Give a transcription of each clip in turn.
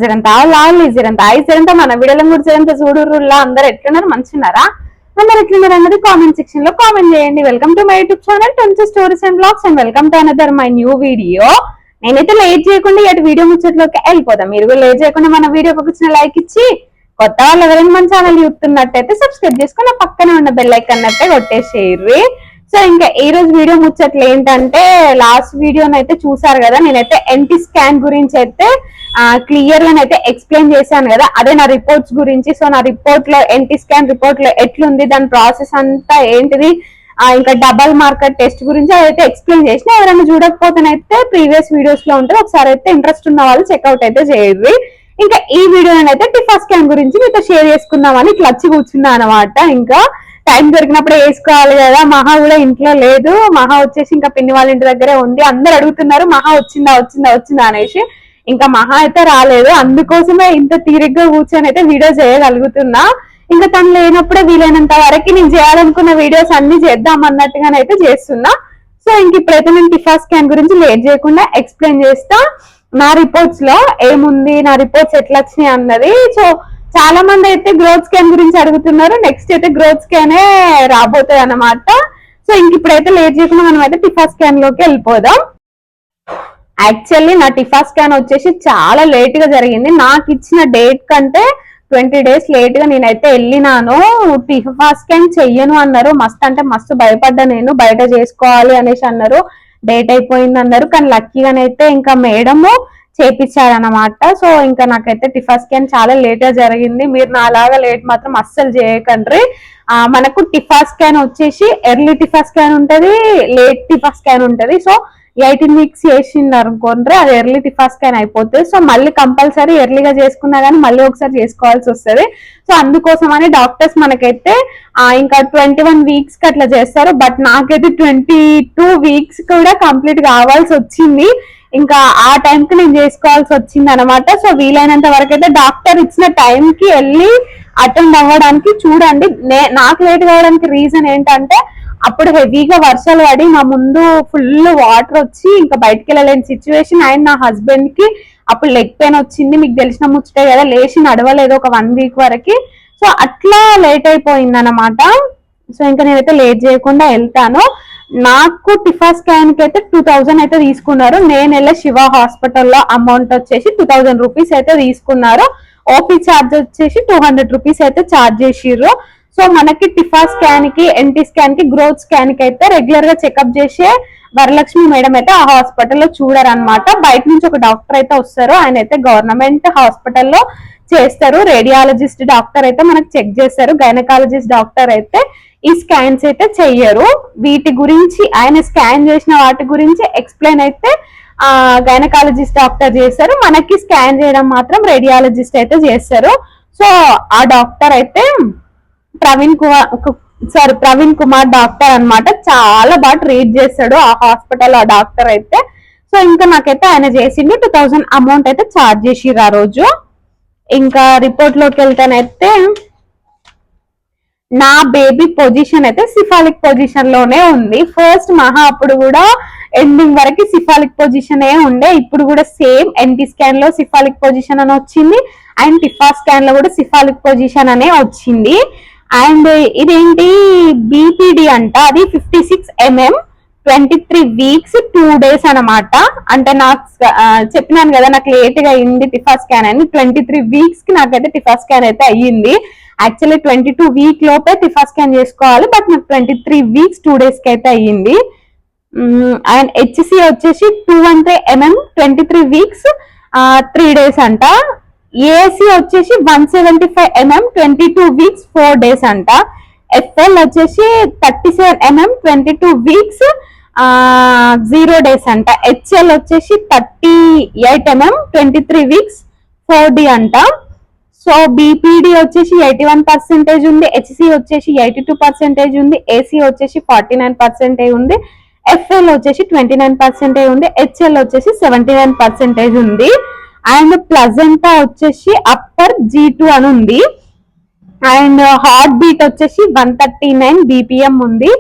జరంతా లాలి జరంతా జరంతా మన వీడియోలో కూడా జరంతా చూడుర్రులా అందరు ఎట్లున్నారు మంచిన్నారా అందరు ఎట్లున్నారు అన్నది కామెంట్ సెక్షన్ లో కామెంట్ చేయండి. Welcome to my YouTube channel 20 stories and blogs and welcome to another my new video. నేనైతే లేట్ చేయకుండా ఇటు వీడియో ముచ్చట్లోకి వెళ్ళిపోదాం. మీరు కూడా లేట్ చేయకుండా మన వీడియోకి ఒక చిన్న లైక్ ఇచ్చి కొత్త వాళ్ళు ఎవరైనా మన ఛానల్ చూస్తున్నట్టయితే సబ్స్క్రైబ్ చేసుకుని పక్కనే ఉన్న బెల్ ఐకాన్ అయితే కొట్టేసేయండి. సో ఇంకా ఈ రోజు వీడియో ముచ్చట్లు ఏంటంటే, లాస్ట్ వీడియోనైతే చూసారు కదా, నేనైతే ఎన్టీ స్కాన్ గురించి అయితే క్లియర్ గా అయితే ఎక్స్ప్లెయిన్ చేశాను కదా, అదే నా రిపోర్ట్స్ గురించి. సో నా రిపోర్ట్ లో ఎన్టీ స్కాన్ రిపోర్ట్ లో ఎట్లుంది, దాని ప్రాసెస్ అంతా ఏంటిది, ఇంకా డబల్ మార్కర్ టెస్ట్ గురించి అదైతే ఎక్స్ప్లెయిన్ చేసిన. ఎవరైనా చూడకపోతేనైతే ప్రీవియస్ వీడియోస్ లో ఉంటే ఒకసారి అయితే ఇంట్రెస్ట్ ఉన్న వాళ్ళు చెక్అవుట్ అయితే చేయండి. ఇంకా ఈ వీడియోనైతే టిఫా స్కాన్ గురించి మీతో షేర్ చేసుకుందామని ఇట్లా వచ్చి కూర్చున్నా అనమాట. ఇంకా టైం దొరికినప్పుడే వేసుకోవాలి కదా. మహా కూడా ఇంట్లో లేదు. మహా వచ్చేసి ఇంకా పిన్ని వాళ్ళ ఇంటి దగ్గరే ఉంది. అందరు అడుగుతున్నారు మహా వచ్చిందా వచ్చిందా వచ్చిందా అనేసి. ఇంకా మహా అయితే రాలేదు. అందుకోసమే ఇంత తీరిగ్గా కూర్చొని అయితే వీడియో చేయగలుగుతున్నా. ఇంకా తను లేనప్పుడే వీలైనంత వరకు నేను చేయాలనుకున్న వీడియోస్ అన్ని చేద్దాం అన్నట్టుగానైతే చేస్తున్నా. సో ఇంక ఇప్పుడైతే నేను టిఫా స్కాన్ గురించి లేట్ చేయకుండా ఎక్స్ప్లెయిన్ చేస్తా. నా రిపోర్ట్స్ లో ఏముంది, నా రిపోర్ట్స్ ఎట్లా వచ్చినాయి అన్నది. సో చాలా మంది అయితే గ్రోత్ స్కాన్ గురించి అడుగుతున్నారు. నెక్స్ట్ అయితే గ్రోత్ స్కానే రాబోతుంది అన్నమాట. సో ఇంక ఇప్పుడైతే లేట్ చేయకుండా మనం అయితే టిఫా స్కాన్ లోకి వెళ్ళిపోదాం. యాక్చువల్లీ నా టిఫా స్కాన్ వచ్చేసి చాలా లేట్ గా జరిగింది. నాకు ఇచ్చిన డేట్ కంటే 20 days లేట్ గా నేనైతే వెళ్ళినాను. టిఫా స్కాన్ చెయ్యను అన్నారు. మస్తు అంటే మస్తు భయపడ్డా నేను, బయట చేసుకోవాలి అనేసి అన్నారు. డేట్ అయిపోయింది అన్నారు. కానీ లక్కీగానైతే ఇంకా మేడము చేపించారనమాట. సో ఇంకా నాకైతే టిఫా స్కాన్ చాలా లేట్ గా జరిగింది. మీరు నాలాగా లేట్ మాత్రం అస్సలు చేయకండి. మనకు టిఫా స్కాన్ వచ్చేసి ఎర్లీ టిఫా స్కాన్ ఉంటది, లేట్ టిఫా స్కాన్ ఉంటది. సో 18 weeks చేసింది అనుకోండి, అది ఎర్లీ టిఫా స్కాన్ అయిపోతుంది. సో మళ్ళీ కంపల్సరీ ఎర్లీగా చేసుకున్నా కానీ మళ్ళీ ఒకసారి చేసుకోవాల్సి వస్తుంది. సో అందుకోసమని డాక్టర్స్ మనకైతే ఇంకా 21 weeks కి అట్లా చేస్తారు. బట్ నాకైతే 22 weeks కూడా కంప్లీట్ కావాల్సి వచ్చింది. ఇంకా ఆ టైంకి నేను చేసుకోవాల్సి వచ్చింది అనమాట. సో వీలైనంత వరకు అయితే డాక్టర్ ఇచ్చిన టైంకి వెళ్ళి అటెండ్ అవ్వడానికి చూడండి. నాకు లేట్ కావడానికి రీజన్ ఏంటంటే, అప్పుడు హెవీగా వర్షాలు పడి మా ముందు ఫుల్ వాటర్ వచ్చి ఇంకా బయటకు వెళ్ళలేని సిచ్యువేషన్. అండ్ నా హస్బెండ్ కి అప్పుడు లెగ్ పెయిన్ వచ్చింది. మీకు తెలిసిన ముచ్చటే కదా, లేచి నడవలేదు ఒక 1 week వరకు. సో అట్లా లేట్ అయిపోయింది అనమాట. సో ఇంకా నేనైతే లేట్ చేయకుండా వెళ్తాను. నాకు టిఫా స్కాన్ కి అయితే 2000 అయితే తీసుకున్నారు. నేను వెళ్ళే శివ హాస్పిటల్లో అమౌంట్ వచ్చేసి 2000 రూపీస్ అయితే తీసుకున్నారు. ఓపీ ఛార్జ్ వచ్చేసి 200 రూపీస్ అయితే ఛార్జ్ చేసిర్రు. సో మనకి టిఫా స్కాన్ కి, ఎన్టీ స్కాన్ కి, గ్రోత్ స్కాన్ కి అయితే రెగ్యులర్ గా చెకప్ చేసే వరలక్ష్మి మేడం అయితే ఆ హాస్పిటల్లో చూడరనమాట. బయట నుంచి ఒక డాక్టర్ అయితే వస్తారు. ఆయన అయితే గవర్నమెంట్ హాస్పిటల్లో చేస్తారు. రేడియాలజిస్ట్ డాక్టర్ అయితే మనకు చెక్ చేస్తారు. గైనకాలజిస్ట్ డాక్టర్ అయితే ఈ స్కాన్స్ అయితే చెయ్యరు. వీటి గురించి ఆయన స్కాన్ చేసిన వాటి గురించి ఎక్స్ప్లెయిన్ అయితే గైనకాలజిస్ట్ డాక్టర్ చేస్తారు. మనకి స్కాన్ చేయడం మాత్రం రేడియాలజిస్ట్ అయితే చేస్తారు. సో ఆ డాక్టర్ అయితే ప్రవీణ్ కుమార్ డాక్టర్ అన్నమాట. చాలా బాగా ట్రీట్ చేస్తాడు ఆ హాస్పిటల్ ఆ డాక్టర్ అయితే. సో ఇంకా నాకైతే ఆయన చేసింది 2000 అమౌంట్ అయితే ఛార్జ్ చేసిర్రు ఆ రోజు. ఇంకా రిపోర్ట్ లోకి వెళ్తానైతే నా బేబీ పొజిషన్ అయితే సిఫాలిక్ పొజిషన్ లోనే ఉంది. ఫస్ట్ మహా అప్పుడు కూడా ఎండింగ్ వరకు సిఫాలిక్ పొజిషన్ ఉండే. ఇప్పుడు కూడా సేమ్ ఎన్టీ స్కాన్ లో సిఫాలిక్ పొజిషన్ అని వచ్చింది, అండ్ టిఫా స్కాన్ లో కూడా సిఫాలిక్ పొజిషన్ అనే వచ్చింది. అండ్ ఇదేంటి బీపీడి అంట, అది 56 mm 23 weeks 2 days అనమాట. అంటే నాకు చెప్పినాను కదా నాకు లేట్ గా అయింది టిఫా స్కాన్ అని. 23 weeks కి నాకైతే టిఫా స్కాన్ అయితే అయ్యింది. యాక్చువల్లీ 22 week లోపే టిఫా స్కాన్ చేసుకోవాలి, బట్ నాకు 23 weeks 2 days కి అయితే అయ్యింది. అండ్ హెచ్సి వచ్చేసి 213 mm 23 weeks 3 days అంట. ఏసీ వచ్చేసి 175 mm 22 weeks 4 days అంట. ఎఫ్ఎల్ వచ్చేసి 37 mm 22 weeks 0 days అంట. హెచ్ఎల్ వచ్చేసి 38 mm 23 weeks 4D అంట. సో బీపీడి వచ్చేసి 81% ఉంది, హెచ్సి వచ్చేసి 82% ఉంది, ఏసీ వచ్చేసి 49% ఉంది, ఎఫ్ఎల్ వచ్చేసి 29% ఉంది, హెచ్ఎల్ వచ్చేసి 79% ఉంది. అండ్ ప్లజెంటా వచ్చేసి అప్పర్ G2 అని ఉంది. అండ్ హార్ట్ బీట్ వచ్చేసి 139 BPM ఉంది.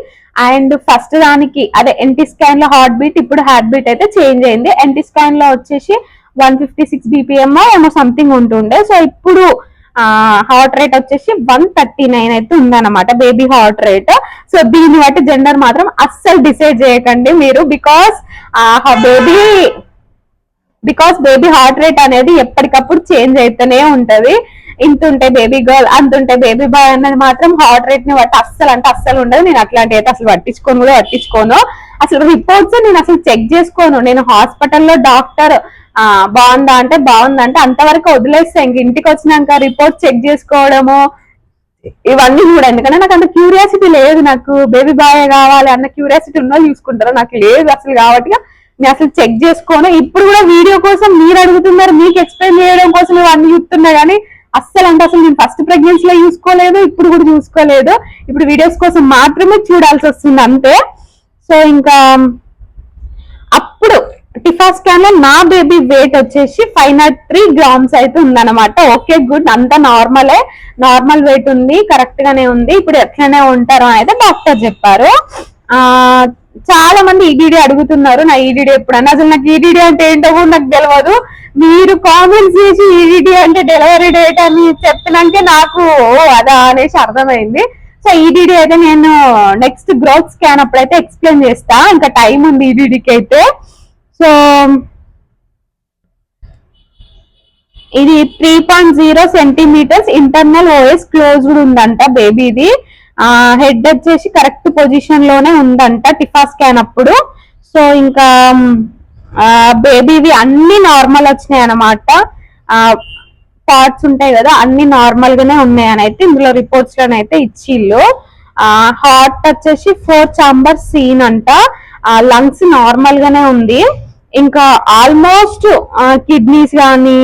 అండ్ ఫస్ట్ దానికి అదే ఎన్టీ స్కాన్ లో హార్ట్ బీట్, ఇప్పుడు హార్ట్ బీట్ అయితే చేంజ్ అయింది. ఎన్టీ స్కాన్ లో వచ్చేసి 156 BPM ఏమో సంథింగ్ ఉంటుండే. సో ఇప్పుడు హార్ట్ రేట్ వచ్చేసి 139 అయితే ఉందన్నమాట, బేబీ హార్ట్ రేట్. సో దీన్ని బట్టి జెండర్ మాత్రం అస్సలు డిసైడ్ చేయకండి మీరు, బికాస్ బేబీ హార్ట్ రేట్ అనేది ఎప్పటికప్పుడు చేంజ్ అయితేనే ఉంటది. ఇంత ఉంటే బేబీ గర్ల్, అంత ఉంటే బేబీ బాయ్ అన్నది మాత్రం హార్ట్ రేట్ ని బట్టి అస్సలు ఉండదు. నేను అట్లాంటి అయితే అసలు పట్టించుకోను. అసలు రిపోర్ట్స్ నేను అసలు చెక్ చేసుకోను. నేను హాస్పిటల్లో డాక్టర్ బాగుందంటే అంతవరకు వదిలేస్తా. ఇంక ఇంటికి వచ్చినాక రిపోర్ట్ చెక్ చేసుకోవడము ఇవన్నీ కూడా, ఎందుకంటే నాకు అంత క్యూరియాసిటీ లేదు. నాకు బేబీ బాయ్ కావాలి అన్న క్యూరియాసిటీ ఉన్నా చూసుకుంటారు, నాకు లేదు అసలు. కాబట్టి నేను అసలు చెక్ చేసుకోను. ఇప్పుడు కూడా వీడియో కోసం మీరు అడుగుతున్నారు, మీకు ఎక్స్ప్లెయిన్ చేయడం కోసం ఇవన్నీ చూస్తున్నా కానీ అస్సలు నేను ఫస్ట్ ప్రెగ్నెన్సీలో చూసుకోలేదు, ఇప్పుడు కూడా చూసుకోలేదు. ఇప్పుడు వీడియోస్ కోసం మాత్రమే చూడాల్సి వస్తుంది అంతే. సో ఇంకా అప్పుడు టిఫా స్కాన్ లో నా బేబీ వెయిట్ వచ్చేసి 503 grams అయితే ఉందన్నమాట. ఓకే గుడ్, అంతా నార్మల్ వెయిట్ ఉంది, కరెక్ట్ గానే ఉంది. ఇప్పుడు ఎట్లనే ఉంటారు అని అయితే డాక్టర్ చెప్పారు. చాలా మంది ఈడీడీ అడుగుతున్నారు, నా ఈడీడీ ఎప్పుడన్నా. అసలు నాకు ఈడీడీ అంటే ఏంటో కూడా నాకు తెలియదు. మీరు కామెంట్స్ చేసి ఈడీడీ అంటే డెలివరీ డేట్ అని చెప్పినాకే నాకు అదా అనేసి అర్థమైంది. సో ఈడీడీ అయితే నేను నెక్స్ట్ గ్రోత్ స్కాన్ అప్పుడైతే ఎక్స్ప్లెయిన్ చేస్తా, ఇంకా టైం ఉంది ఈడీడీకి అయితే. సో ఇది 3.0 centimeters ఇంటర్నల్ ఓఎస్ క్లోజ్డ్ ఉందంట బేబీది. హెడ్ వచ్చేసి కరెక్ట్ పొజిషన్ లోనే ఉందంట టిఫా స్కాన్ అప్పుడు. సో ఇంకా బేబీవి అన్ని నార్మల్ వచ్చినాయి అనమాట. పార్ట్స్ ఉంటాయి కదా, అన్ని నార్మల్ గానే ఉన్నాయని అయితే ఇందులో రిపోర్ట్స్ లోనైతే ఇచ్చిళ్ళు. హార్ట్ వచ్చేసి 4 chamber సీన్ అంట. లంగ్స్ నార్మల్ గానే ఉంది. ఇంకా ఆల్మోస్ట్ కిడ్నీస్ కానీ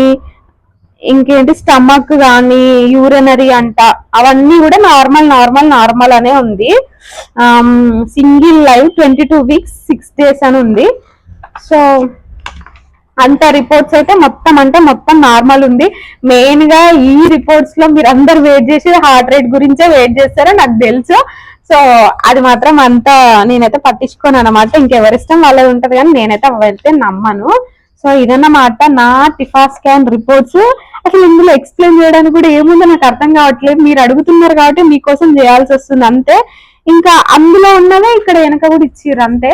ఇంకేంటి స్టమక్ కానీ యూరినరీ అంట అవన్నీ కూడా నార్మల్ అనే ఉంది. సింగిల్ లైవ్ 22 weeks 6 days అని ఉంది. సో అంత రిపోర్ట్స్ అయితే మొత్తం నార్మల్ ఉంది. మెయిన్ గా ఈ రిపోర్ట్స్ లో మీరు అందరు వెయిట్ చేసి హార్ట్ రేట్ గురించే వెయిట్ చేస్తారో నాకు తెలుసు. సో అది మాత్రం అంతా నేనైతే పట్టించుకోను అనమాట. ఇంకెవరిష్టం వాళ్ళది ఉంటది కానీ నేనైతే అవైతే నమ్మను. సో ఇదన్నమాట నా టిఫా స్కాన్ రిపోర్ట్స్. అసలు ఇందులో ఎక్స్ప్లెయిన్ చేయడానికి కూడా ఏముందో నాకు అర్థం కావట్లేదు. మీరు అడుగుతున్నారు కాబట్టి మీకోసం చేయాల్సి వస్తుంది అంతే. ఇంకా అందులో ఉన్నవే ఇక్కడ వెనక కూడా ఇచ్చిర్రు అంతే.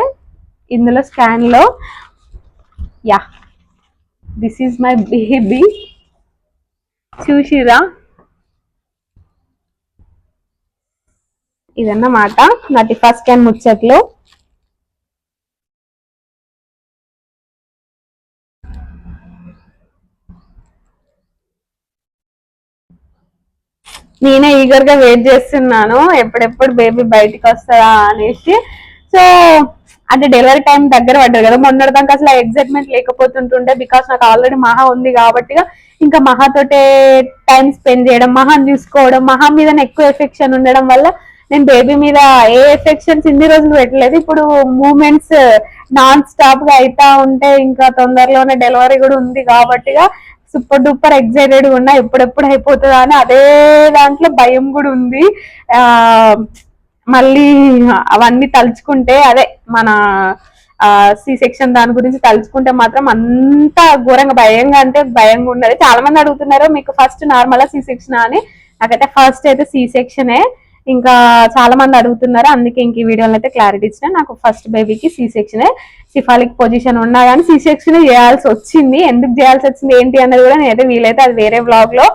ఇందులో స్కాన్ లో yeah this is my baby, చూసిరా? ఇదన్నమాట నా టిఫా స్కాన్ ముచ్చట్లు. నేనే ఈగర్ గా వెయిట్ చేస్తున్నాను ఎప్పుడెప్పుడు బేబీ బయటికి వస్తుందా అనేసి. సో అంటే డెలివరీ టైం దగ్గర పడ్డారు కదా, మొన్నటిదాకా అసలు ఎగ్జైట్మెంట్ లేకపోతుంటుండే. బికాస్ నాకు ఆల్రెడీ మహా ఉంది కాబట్టి ఇంకా మహాతోటే టైం స్పెండ్ చేయడం, మహాని చూసుకోవడం, మహా మీద ఎక్కువ ఎఫెక్షన్ ఉండడం వల్ల నేను బేబీ మీద ఏ ఎఫెక్షన్స్ ఇన్ని రోజులు పెట్టలేదు. ఇప్పుడు మూమెంట్స్ నాన్ స్టాప్ గా అయితా ఉంటే ఇంకా తొందరలోనే డెలివరీ కూడా ఉంది కాబట్టి సూపర్ డూపర్ ఎక్సైటెడ్ ఉన్నా, ఎప్పుడెప్పుడు అయిపోతుందా అని. అదే దాంట్లో భయం కూడా ఉంది. మళ్ళీ అవన్నీ తలుచుకుంటే, అదే మన సి సెక్షన్ దాని గురించి తలుచుకుంటే మాత్రం అంత ఘోరంగా భయంగా ఉన్నది. చాలా మంది అడుగుతున్నారు మీకు ఫస్ట్ నార్మల్ సి సెక్షన్ అని. నాకైతే ఫస్ట్ అయితే సి సెక్షనే. ఇంకా చాలా మంది అడుగుతున్నారు, అందుకే ఇంక ఈ వీడియోలో అయితే క్లారిటీ ఇచ్చిన. నాకు ఫస్ట్ బేబీకి సి సెక్షనే, సిఫాలిక్ పొజిషన్ ఉన్నా కానీ సి సెక్షన్ చేయాల్సి వచ్చింది. ఎందుకు చేయాల్సి వచ్చింది ఏంటి అన్నది కూడా నేనైతే వీలైతే అది వేరే వ్లాగ్ లో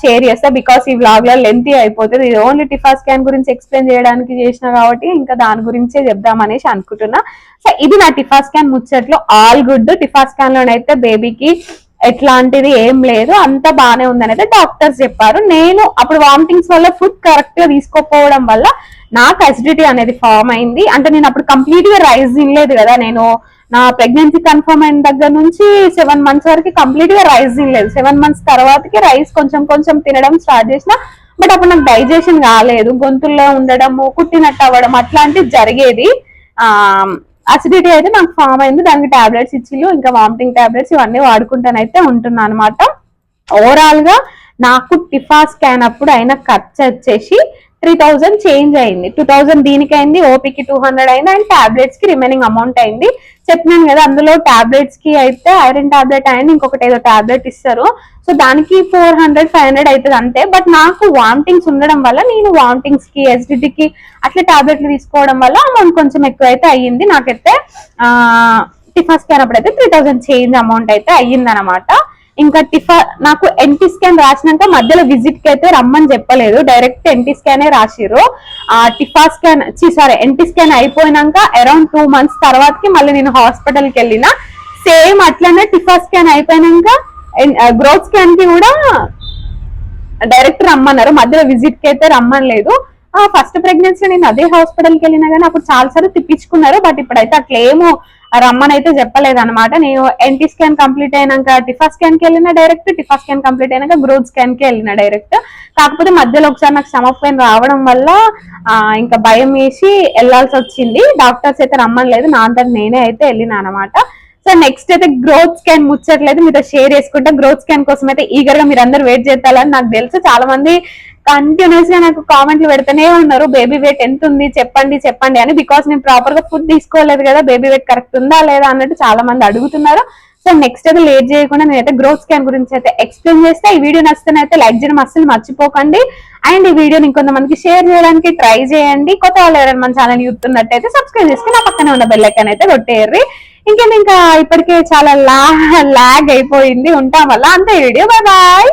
షేర్ చేస్తా. బికాస్ ఈ వ్లాగ్ లో లెంతీ అయిపోతుంది. ఇది ఓన్లీ టిఫా స్కాన్ గురించి ఎక్స్ప్లెయిన్ చేయడానికి చేసిన కాబట్టి ఇంకా దాని గురించే చెప్దామనేసి అనుకుంటున్నా. సో ఇది నా టిఫా స్కాన్ ముచ్చట్లో. All good. టిఫా స్కాన్ లోనైతే బేబీకి ఎట్లాంటిది ఏం లేదు, అంతా బానే ఉందని అయితే డాక్టర్స్ చెప్పారు. నేను అప్పుడు వామిటింగ్స్ వల్ల ఫుడ్ కరెక్ట్ గా తీసుకోకపోవడం వల్ల నాకు అసిడిటీ అనేది ఫామ్ అయింది. అంటే నేను అప్పుడు కంప్లీట్ గా రైస్ తినలేదు కదా. నేను నా ప్రెగ్నెన్సీ కన్ఫర్మ్ అయిన దగ్గర నుంచి 7 months వరకు కంప్లీట్ గా రైస్ తినలేదు. 7 months తర్వాతకి రైస్ కొంచెం తినడం స్టార్ట్ చేసిన. బట్ అప్పుడు నాకు డైజెషన్ కాలేదు, గొంతుల్లో ఉండడము, కుట్టినట్టు అవ్వడం అట్లాంటివి జరిగేది. అసిడిటీ అయితే నాకు ఫామ్ అయింది. దానికి టాబ్లెట్స్ ఇచ్చిళ్ళు, ఇంకా వామిటింగ్ టాబ్లెట్స్ ఇవన్నీ వాడుకుంటానైతే ఉంటున్నాను అనమాట. ఓవరాల్ గా నాకు టిఫా స్కాన్ అప్పుడు అయిన ఖర్చు వచ్చేసి 3000 చేంజ్ అయింది. 2000 దీనికి అయింది, ఓపీకి 200 అయింది, అండ్ టాబ్లెట్స్ కి రిమైనింగ్ అమౌంట్ అయింది. చెప్పినాను కదా, అందులో టాబ్లెట్స్ కి అయితే ఐరన్ టాబ్లెట్ అయింది, ఇంకొకటి ఏదో టాబ్లెట్ ఇస్తారు. సో దానికి 400-500 అవుతుంది అంతే. బట్ నాకు వామిటింగ్స్ ఉండడం వల్ల నేను వామిటింగ్స్ కి, ఎసిడిటీకి అట్లా టాబ్లెట్లు తీసుకోవడం వల్ల అమౌంట్ కొంచెం ఎక్కువ అయితే అయ్యింది. నాకైతే టిఫా స్కాన్ అప్పుడైతే 3000 చేంజ్ అమౌంట్ అయితే అయ్యింది అనమాట. ఇంకా నాకు ఎన్టీ స్కాన్ రాసినాక మధ్యలో విజిట్ కి అయితే రమ్మని చెప్పలేదు, డైరెక్ట్ ఎన్టీ స్కానే రాసిర్రు. టిఫా స్కాన్ ఎన్టీ స్కాన్ అయిపోయినాక అరౌండ్ 2 months తర్వాతకి మళ్ళీ నేను హాస్పిటల్ కి వెళ్ళిన. సేమ్ అట్లనే టిఫా స్కాన్ అయిపోయినాక గ్రోత్ స్కాన్ కి కూడా డైరెక్ట్ రమ్మన్నారు, మధ్యలో విజిట్ కి అయితే రమ్మనలేదు. ఫస్ట్ ప్రెగ్నెన్సీ నేను అదే హాస్పిటల్కి వెళ్ళినా కానీ అప్పుడు చాలా సార్లు తిప్పించుకున్నారు. బట్ ఇప్పుడైతే అట్లా ఏమో రమ్మని అయితే చెప్పలేదు అనమాట. నేను ఎన్టీ స్కాన్ కంప్లీట్ అయినాక టిఫా స్కాన్ కి వెళ్ళిన డైరెక్ట్, టిఫా స్కాన్ కంప్లీట్ అయినాక గ్రోత్ స్కాన్ కి వెళ్ళిన డైరెక్ట్. కాకపోతే మధ్యలో ఒకసారి నాకు స్టమక్ పెయిన్ రావడం వల్ల ఇంకా భయం వేసి వెళ్లాల్సి వచ్చింది. డాక్టర్స్ అయితే రమ్మనలేదు, నా అంతా నేనే అయితే వెళ్ళిన అనమాట. సో నెక్స్ట్ అయితే గ్రోత్ స్కాన్ ముచ్చట్లేదు మీతో షేర్ చేసుకుంటా. గ్రోత్ స్కాన్ కోసం అయితే ఈగర్ గా మీరు అందరు వెయిట్ చేస్తారని నాకు తెలుసు. చాలా మంది కంటిన్యూస్ గా నాకు కామెంట్లు పెడుతూనే ఉన్నారు, బేబీ వెయిట్ ఎంత ఉంది చెప్పండి చెప్పండి అని. బికాస్ నేను ప్రాపర్ గా ఫుడ్ తీసుకోలేదు కదా, బేబీ వెయిట్ కరెక్ట్ ఉందా లేదా అన్నట్టు చాలా మంది అడుగుతున్నారు. సో నెక్స్ట్ అయితే లేట్ చేయకుండా నేనైతే గ్రోత్ స్కాన్ గురించి అయితే ఎక్స్ప్లెయిన్ చేస్తే, ఈ వీడియో నచ్చితే లైక్ చేయడం అస్సలు మర్చిపోకండి. అండ్ ఈ వీడియోని ఇంకొంతమందికి షేర్ చేయడానికి ట్రై చేయండి. కొత్త వాళ్ళు ఎవరైనా మన ఛానల్ చూస్తున్నట్టయితే సబ్స్క్రైబ్ చేసుకుని నా పక్కనే ఉన్న బెల్ ఐకాన్ అయితే కొట్టేయండి. ఇంకా ఇప్పటికే చాలా లాగ్ అయిపోయింది ఉంటాం వల్ల. అంతే వీడియో, బాయ్ బాయ్.